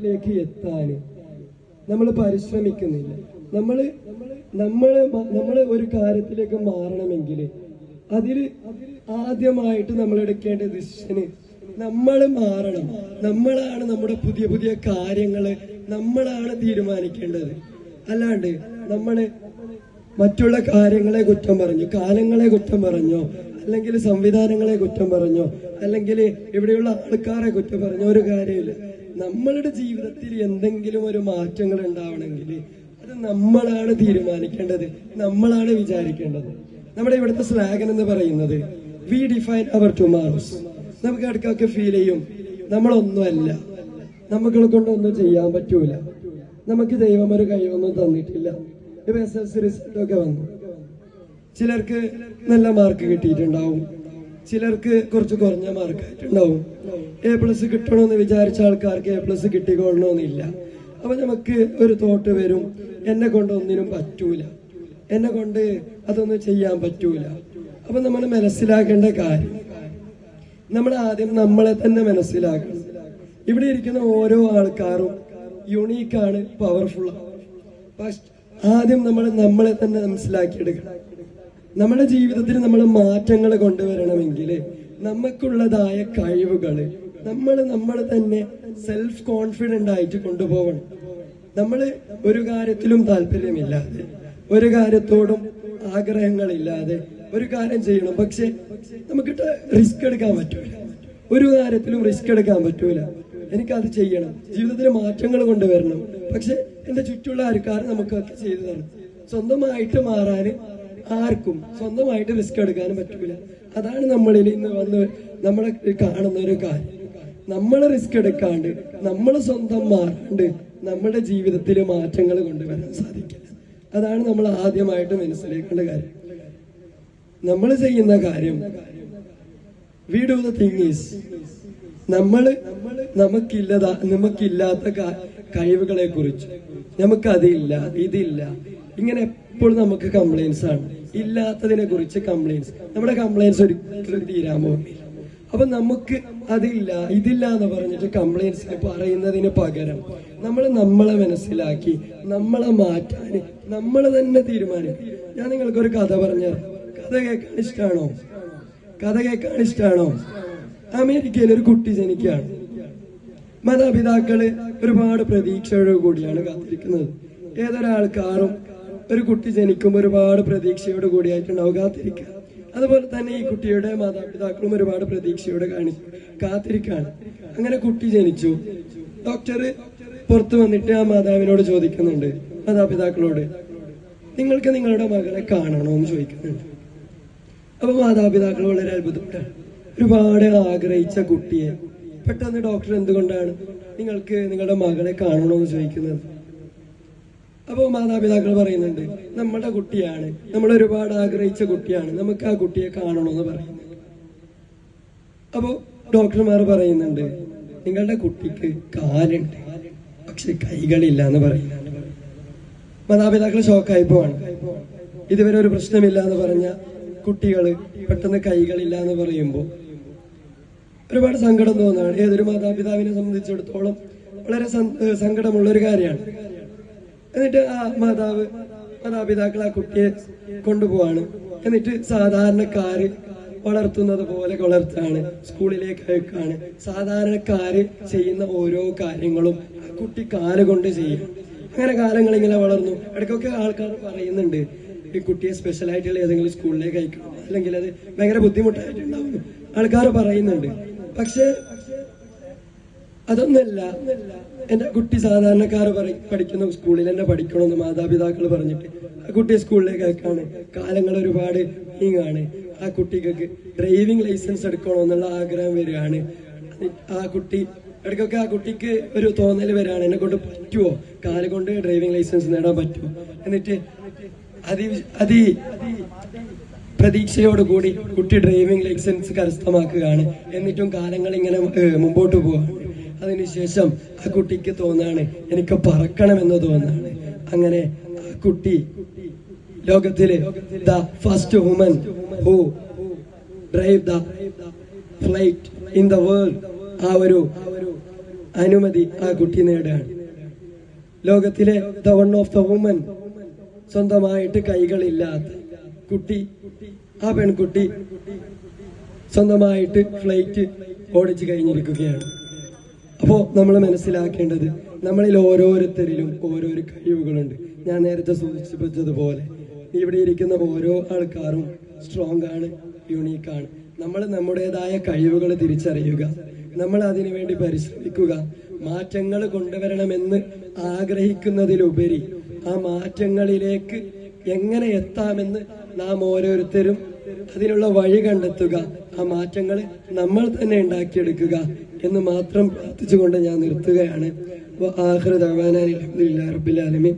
ലേക്ക് എത്താൻ നമ്മൾ പരിശ്രമിക്കുന്നില്ല. നമ്മള് നമ്മള് നമ്മള് ഒരു കാര്യത്തിലേക്ക് മാറണമെങ്കിൽ അതിൽ ആദ്യമായിട്ട് നമ്മൾ എടുക്കേണ്ട ഡിസിഷന് നമ്മൾ മാറണം. നമ്മളാണ് നമ്മുടെ പുതിയ പുതിയ കാര്യങ്ങള് നമ്മളാണ് തീരുമാനിക്കേണ്ടത്. അല്ലാണ്ട് നമ്മള് മറ്റുള്ള കാര്യങ്ങളെ കുറ്റം പറഞ്ഞു, കാലങ്ങളെ കുറ്റം പറഞ്ഞോ, അല്ലെങ്കിൽ സംവിധാനങ്ങളെ കുറ്റം പറഞ്ഞോ, അല്ലെങ്കിൽ ഇവിടെയുള്ള ആൾക്കാരെ കുറ്റം പറഞ്ഞോ ഒരു കാര്യമില്ല. നമ്മളുടെ ജീവിതത്തിൽ എന്തെങ്കിലും ഒരു മാറ്റങ്ങൾ ഉണ്ടാവണമെങ്കിൽ അത് നമ്മളാണ് തീരുമാനിക്കേണ്ടത്, നമ്മളാണ് വിചാരിക്കേണ്ടത്. നമ്മുടെ ഇവിടുത്തെ സ്ലാഗൻ എന്ന് പറയുന്നത് വി ഡിഫൈൻ അവർ ടുമാറോസ്. നമുക്ക് ഇടയ്ക്കൊക്കെ ഫീൽ ചെയ്യും നമ്മളൊന്നുമല്ല, നമ്മളെ കൊണ്ടൊന്നും ചെയ്യാൻ പറ്റൂല, നമുക്ക് ദൈവം ഒരു കഴിവൊന്നും തന്നിട്ടില്ല. ഇപ്പൊ SSLC റിസൾട്ടൊക്കെ വന്നു, ചിലർക്ക് നല്ല മാർക്ക് കിട്ടിയിട്ടുണ്ടാവും, ചിലർക്ക് കുറച്ച് കുറഞ്ഞ മാർക്കായിട്ടുണ്ടാവും. A+ കിട്ടണമെന്ന് വിചാരിച്ച ആൾക്കാർക്ക് A+ കിട്ടിക്കൊള്ളണമെന്നില്ല. അപ്പൊ നമുക്ക് ഒരു തോട്ട് വരും, എന്നെ കൊണ്ട് ഒന്നിനും പറ്റൂല, എന്നെ കൊണ്ട് അതൊന്നും ചെയ്യാൻ പറ്റൂല. അപ്പൊ നമ്മൾ മനസ്സിലാക്കേണ്ട കാര്യം, നമ്മൾ ആദ്യം നമ്മളെ തന്നെ മനസ്സിലാക്കണം. ഇവിടെ ഇരിക്കുന്ന ഓരോ ആൾക്കാരും യുണീക്കാണ്, പവർഫുള്ളാണ്. ഫസ്റ്റ് ആദ്യം നമ്മൾ നമ്മളെ തന്നെ മനസ്സിലാക്കിയെടുക്കണം. നമ്മുടെ ജീവിതത്തിൽ നമ്മൾ മാറ്റങ്ങൾ കൊണ്ടുവരണമെങ്കിൽ നമുക്കുള്ളതായ കഴിവുകള് നമ്മൾ തന്നെ സെൽഫ് കോൺഫിഡന്റ് ആയിട്ട് കൊണ്ടുപോകണം. നമ്മൾ ഒരു കാര്യത്തിലും താല്പര്യമില്ലാതെ, ഒരു കാര്യത്തോടും ആഗ്രഹങ്ങളില്ലാതെ ഒരു കാര്യം ചെയ്യണം. പക്ഷെ നമുക്ക് റിസ്ക് എടുക്കാൻ പറ്റൂല, ഒരു കാര്യത്തിലും റിസ്ക് എടുക്കാൻ പറ്റൂല. എനിക്കത് ചെയ്യണം, ജീവിതത്തിൽ മാറ്റങ്ങൾ കൊണ്ടുവരണം, പക്ഷെ എന്റെ ചുറ്റുള്ള ആൾക്കാർ നമുക്കൊക്കെ ചെയ്തു തരണം. സ്വന്തമായിട്ട് മാറാന് ആർക്കും സ്വന്തമായിട്ട് റിസ്ക് എടുക്കാനും പറ്റൂല. അതാണ് നമ്മളിൽ ഇന്ന് വന്ന് നമ്മളെ കാണുന്ന ഒരു കാര്യം. നമ്മൾ റിസ്ക് എടുക്കാണ്ട്, നമ്മൾ സ്വന്തം മാറാണ്ട് നമ്മുടെ ജീവിതത്തിൽ മാറ്റങ്ങൾ കൊണ്ടുവരാൻ സാധിക്കില്ല. അതാണ് നമ്മൾ ആദ്യമായിട്ട് മനസ്സിലാക്കേണ്ട കാര്യം. നമ്മൾ ചെയ്യുന്ന കാര്യം, we do the thing is, നമുക്കില്ലാത്ത കഴിവുകളെ കുറിച്ച്, നമുക്കതില്ല ഇതില്ല ഇങ്ങനെ എപ്പോഴും നമുക്ക് കംപ്ലൈൻസ് ആണ്. ഇല്ലാത്തതിനെ കുറിച്ച് കംപ്ലൈൻസ്, നമ്മുടെ കംപ്ലൈൻസ് ഒരിക്കലും തീരാൻ പോകുന്നില്ല. അപ്പൊ നമുക്ക് അതില്ല ഇതില്ല എന്ന് പറഞ്ഞിട്ട് കംപ്ലൈൻസ് പറയുന്നതിന് പകരം നമ്മളെ മനസ്സിലാക്കി നമ്മളെ മാറ്റാൻ നമ്മൾ തന്നെ തീരുമാനിക്കും. ഞാൻ നിങ്ങൾക്കൊരു കഥ പറഞ്ഞു. കഥ കേൾക്കാൻ ഇഷ്ടമാണോ? കഥ കേൾക്കാൻ ഇഷ്ടമാണോ? അമേരിക്കയിൽ ഒരു കുട്ടി ജനിക്കുകയാണ്. മാതാപിതാക്കള് ഒരുപാട് പ്രതീക്ഷയോട് കൂടിയാണ് കാത്തിരിക്കുന്നത്. ഏതൊരാൾക്കാരും ഒരു കുട്ടി ജനിക്കുമ്പോൾ ഒരുപാട് പ്രതീക്ഷയോട് കൂടിയായിട്ടുണ്ടാവും കാത്തിരിക്കുക. അതുപോലെ തന്നെ ഈ കുട്ടിയുടെ മാതാപിതാക്കളും ഒരുപാട് പ്രതീക്ഷയോടെ കാത്തിരിക്കുകയാണ്. അങ്ങനെ കുട്ടി ജനിച്ചു. ഡോക്ടർ പുറത്തു വന്നിട്ട് ആ മാതാവിനോട് ചോദിക്കുന്നുണ്ട്, മാതാപിതാക്കളോട്, നിങ്ങൾക്ക് നിങ്ങളുടെ മകളെ കാണണോ എന്ന് ചോദിക്കുന്നുണ്ട്. അപ്പൊ മാതാപിതാക്കൾ വളരെ അത്ഭുതപ്പെട്ടാണ്. ഒരുപാട് ആഗ്രഹിച്ച കുട്ടിയെ പെട്ടെന്ന് ഡോക്ടർ എന്തുകൊണ്ടാണ് നിങ്ങൾക്ക് നിങ്ങളുടെ മകളെ കാണണോന്ന് ചോദിക്കുന്നത്? അപ്പൊ മാതാപിതാക്കൾ പറയുന്നുണ്ട്, നമ്മുടെ കുട്ടിയാണ്, നമ്മൾ ഒരുപാട് ആഗ്രഹിച്ച കുട്ടിയാണ്, നമുക്ക് ആ കുട്ടിയെ കാണണമെന്ന് പറയുന്നത്. അപ്പോ ഡോക്ടർമാർ പറയുന്നുണ്ട്, നിങ്ങളുടെ കുട്ടിക്ക് കാലുണ്ട് പക്ഷെ കൈകളില്ല എന്ന് പറയുന്നുണ്ട്. മാതാപിതാക്കൾ ഷോക്കായി പോവാണ്. ഇതുവരെ ഒരു പ്രശ്നമില്ല എന്ന് പറഞ്ഞ കുട്ടികള് പെട്ടെന്ന് കൈകളില്ല എന്ന് പറയുമ്പോൾ ഒരുപാട് സങ്കടം തോന്നുകയാണ്. ഏതൊരു മാതാപിതാവിനെ സംബന്ധിച്ചിടത്തോളം വളരെ സങ്കടമുള്ള ഒരു കാര്യമാണ്. എന്നിട്ട് ആ മാതാപിതാക്കൾ ആ കുട്ടിയെ കൊണ്ടുപോവാണ്. എന്നിട്ട് സാധാരണക്കാര് വളർത്തുന്നത് പോലെ വളർത്താണ്, സ്കൂളിലേക്ക് അയക്കാണ്. സാധാരണക്കാര് ചെയ്യുന്ന ഓരോ കാര്യങ്ങളും ആ കുട്ടി കാലുകൊണ്ട് ചെയ്യും. അങ്ങനെ കാലങ്ങൾ ഇങ്ങനെ വളർന്നു. ഇടയ്ക്കൊക്കെ ആൾക്കാർ പറയുന്നുണ്ട്, ഈ കുട്ടിയെ സ്പെഷ്യലായിട്ടുള്ള ഏതെങ്കിലും സ്കൂളിലേക്ക് അയക്കണം, അല്ലെങ്കിൽ അത് ഭയങ്കര ബുദ്ധിമുട്ടായിട്ടുണ്ടാവും, ആൾക്കാർ പറയുന്നുണ്ട്. പക്ഷെ അതൊന്നല്ല, എന്റെ കുട്ടി സാധാരണക്കാർ പഠിക്കുന്ന സ്കൂളിൽ തന്നെ പഠിക്കണമെന്ന് മാതാപിതാക്കൾ പറഞ്ഞിട്ട് ആ കുട്ടിയെ സ്കൂളിലേക്ക് അയക്കാണ്. കാലങ്ങൾ ഒരുപാട് നീങ്ങാണ്. ആ കുട്ടിക്ക് ഡ്രൈവിംഗ് ലൈസൻസ് എടുക്കണമെന്നുള്ള ആഗ്രഹം വരികയാണ്. ആ കുട്ടി ഇടയ്ക്കൊക്കെ ആ കുട്ടിക്ക് ഒരു തോന്നൽ വരികയാണ്, എന്നെ കൊണ്ട് പറ്റുമോ, കാലുകൊണ്ട് ഡ്രൈവിംഗ് ലൈസൻസ് നേടാൻ പറ്റുമോ? എന്നിട്ട് അതി പ്രതീക്ഷയോടുകൂടി കുട്ടി ഡ്രൈവിംഗ് ലൈസൻസ് കരസ്ഥമാക്കുകയാണ്. എന്നിട്ടും കാലങ്ങൾ ഇങ്ങനെ മുമ്പോട്ട് പോവാണ്. അതിനുശേഷം ആ കുട്ടിക്ക് തോന്നാണ്, എനിക്ക് പറക്കണമെന്ന് തോന്നാണ്. അങ്ങനെ ആ കുട്ടി ലോകത്തിലെ the first woman who drive the flight in the world, ആ ഒരു അനുമതി ആ കുട്ടി നേടുകയാണ്. ലോകത്തിലെ the one of the woman, സ്വന്തമായിട്ട് കൈകളില്ലാത്ത കുട്ടി, ആ പെൺകുട്ടി സ്വന്തമായിട്ട് ഫ്ലൈറ്റ് ഓടിച്ചു കഴിഞ്ഞിരിക്കുകയാണ്. അപ്പോ നമ്മൾ മനസ്സിലാക്കേണ്ടത് നമ്മളിൽ ഓരോരുത്തരിലും ഓരോരോ കഴിവുകളുണ്ട്. ഞാൻ നേരത്തെ സൂചിപ്പിച്ചതുപോലെ ഇവിടെ ഇരിക്കുന്ന ഓരോ ആൾക്കാരും സ്ട്രോങ് ആണ്, യുണീക്കാണ്. നമ്മൾ നമ്മുടേതായ കഴിവുകൾ തിരിച്ചറിയുക, നമ്മൾ അതിനു വേണ്ടി പരിശ്രമിക്കുക. മാറ്റങ്ങൾ കൊണ്ടുവരണമെന്ന് ആഗ്രഹിക്കുന്നതിലുപരി ആ മാറ്റങ്ങളിലേക്ക് എങ്ങനെ എത്താമെന്ന് നാം ഓരോരുത്തരും അതിനുള്ള വഴി കണ്ടെത്തുക. ആ മാറ്റങ്ങൾ നമ്മൾ തന്നെ ഉണ്ടാക്കിയെടുക്കുക എന്ന് മാത്രം പ്രാർത്ഥിച്ചുകൊണ്ട് ഞാൻ നിർത്തുകയാണ്. ആഖിറു ദഅ്വാനാ അൽഹംദുലില്ലാഹി റബ്ബിൽ ആലമീൻ.